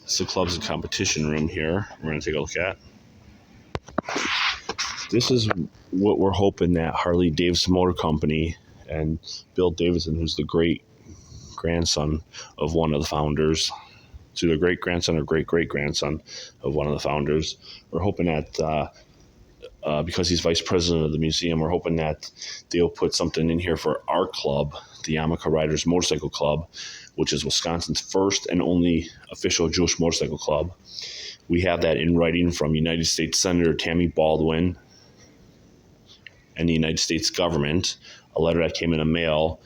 It's the club's competition room here. We're going to take a look at. This is what we're hoping that Harley Davidson Motor Company and Bill Davidson, who's the great-grandson of one of the founders, to the great-grandson or great-great-grandson of one of the founders, we're hoping that because he's vice president of the museum, we're hoping that they'll put something in here for our club, the Yarmulka Riders Motorcycle Club, which is Wisconsin's first and only official Jewish motorcycle club. We have that in writing from United States Senator Tammy Baldwin and the United States government, a letter that came in the mail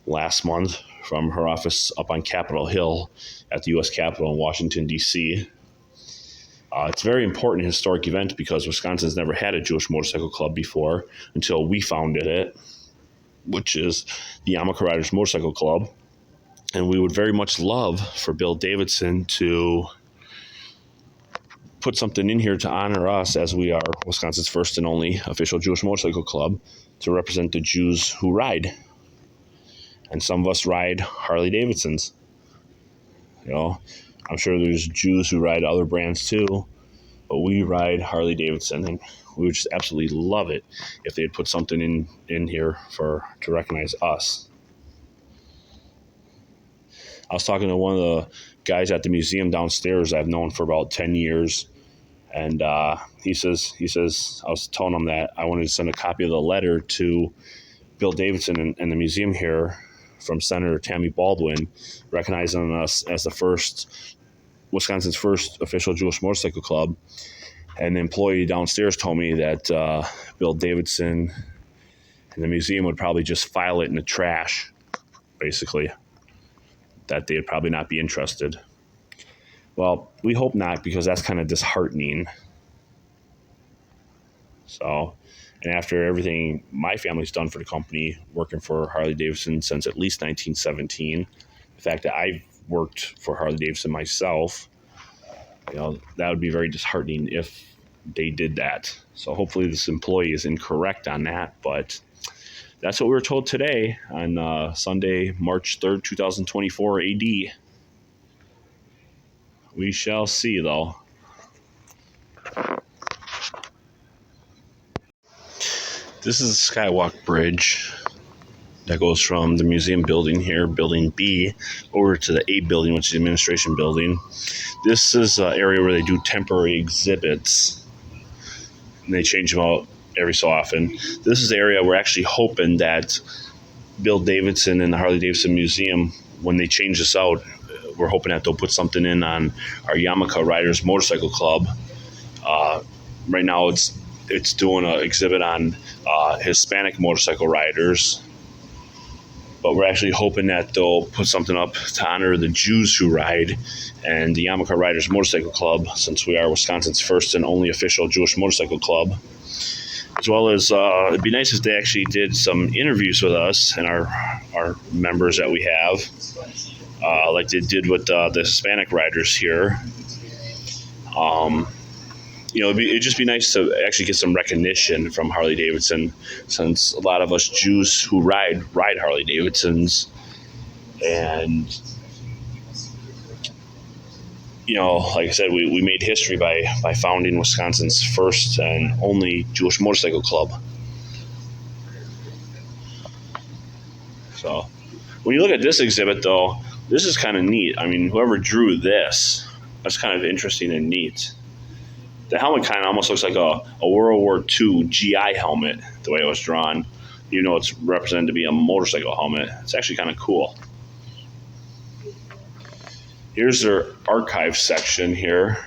last month from her office up on Capitol Hill at the U.S. Capitol in Washington, D.C. It's a very important historic event because Wisconsin's never had a Jewish motorcycle club before until we founded it, which is the Yarmulka Riders Motorcycle Club. And we would very much love for Bill Davidson to put something in here to honor us as we are Wisconsin's first and only official Jewish motorcycle club to represent the Jews who ride. And some of us ride Harley Davidsons. You know, I'm sure there's Jews who ride other brands too, but we ride Harley Davidson, and we would just absolutely love it if they'd put something in here to recognize us. I was talking to one of the guys at the museum downstairs I've known for about 10 years, and he says I was telling him that I wanted to send a copy of the letter to Bill Davidson and the museum here from Senator Tammy Baldwin, recognizing us as Wisconsin's first official Jewish motorcycle club. And the employee downstairs told me that Bill Davidson and the museum would probably just file it in the trash, basically, that they'd probably not be interested. Well, we hope not, because that's kind of disheartening. So, and after everything my family's done for the company, working for Harley Davidson since at least 1917, the fact that I've worked for Harley Davidson myself, that would be very disheartening if they did that. So hopefully this employee is incorrect on that, but that's what we were told today on Sunday, March 3rd, 2024 AD. We shall see, though. This is the Skywalk Bridge that goes from the museum building here, building B, over to the A building, which is the administration building. This is an area where they do temporary exhibits, and they change them out every so often. This is the area we're actually hoping that Bill Davidson and the Harley Davidson Museum, when they change this out, we're hoping that they'll put something in on our Yarmulka Riders Motorcycle Club. Right now it's doing an exhibit on Hispanic motorcycle riders, but we're actually hoping that they'll put something up to honor the Jews who ride and the Yarmulka Riders Motorcycle Club, since we are Wisconsin's first and only official Jewish motorcycle club. As well as it'd be nice if they actually did some interviews with us and our members that we have, like they did with the Hispanic riders here. It'd just be nice to actually get some recognition from Harley Davidson, since a lot of us Jews who ride Harley Davidsons. And, like I said, we made history by founding Wisconsin's first and only Jewish motorcycle club. So when you look at this exhibit, though, this is kind of neat. I mean, whoever drew this, that's kind of interesting and neat. The helmet kind of almost looks like a World War II GI helmet, the way it was drawn. It's represented to be a motorcycle helmet. It's actually kind of cool. Here's their archive section here.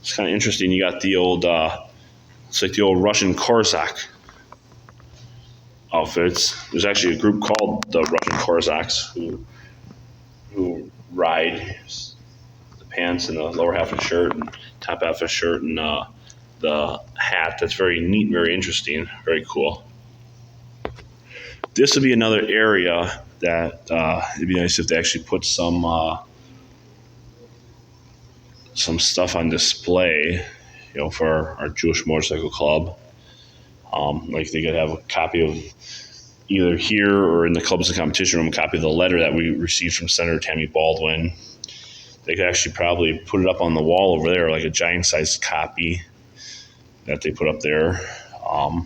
It's kind of interesting. You got the old, it's like the old Russian Cossack outfits. There's actually a group called the Russian Cossacks who ride the pants and the lower half of the shirt and top half of the shirt and the hat. That's very neat, very interesting, very cool. This would be another area that it'd be nice if they actually put some stuff on display, for our Jewish motorcycle club. Like they could have a copy of either here or in the clubs and competition room a copy of the letter that we received from Senator Tammy Baldwin. They could actually probably put it up on the wall over there, like a giant sized copy that they put up there. I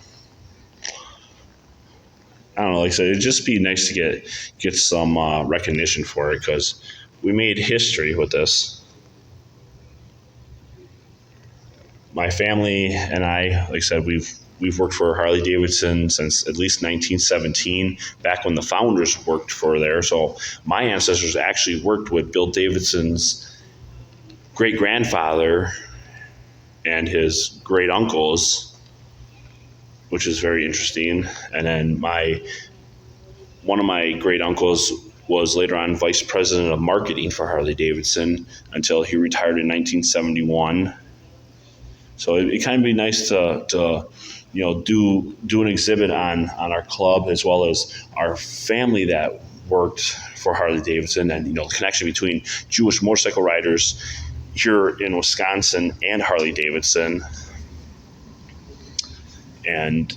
don't know, like I said, it'd just be nice to get some recognition for it, because we made history with this. My family and I, like I said, we've worked for Harley Davidson since at least 1917, back when the founders worked for there. So my ancestors actually worked with Bill Davidson's great grandfather and his great uncles, which is very interesting. And then one of my great uncles was later on vice president of marketing for Harley Davidson until he retired in 1971. So it kind of be nice to do an exhibit on our club, as well as our family that worked for Harley Davidson, and the connection between Jewish motorcycle riders here in Wisconsin and Harley Davidson, and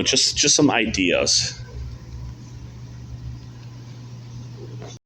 just some ideas.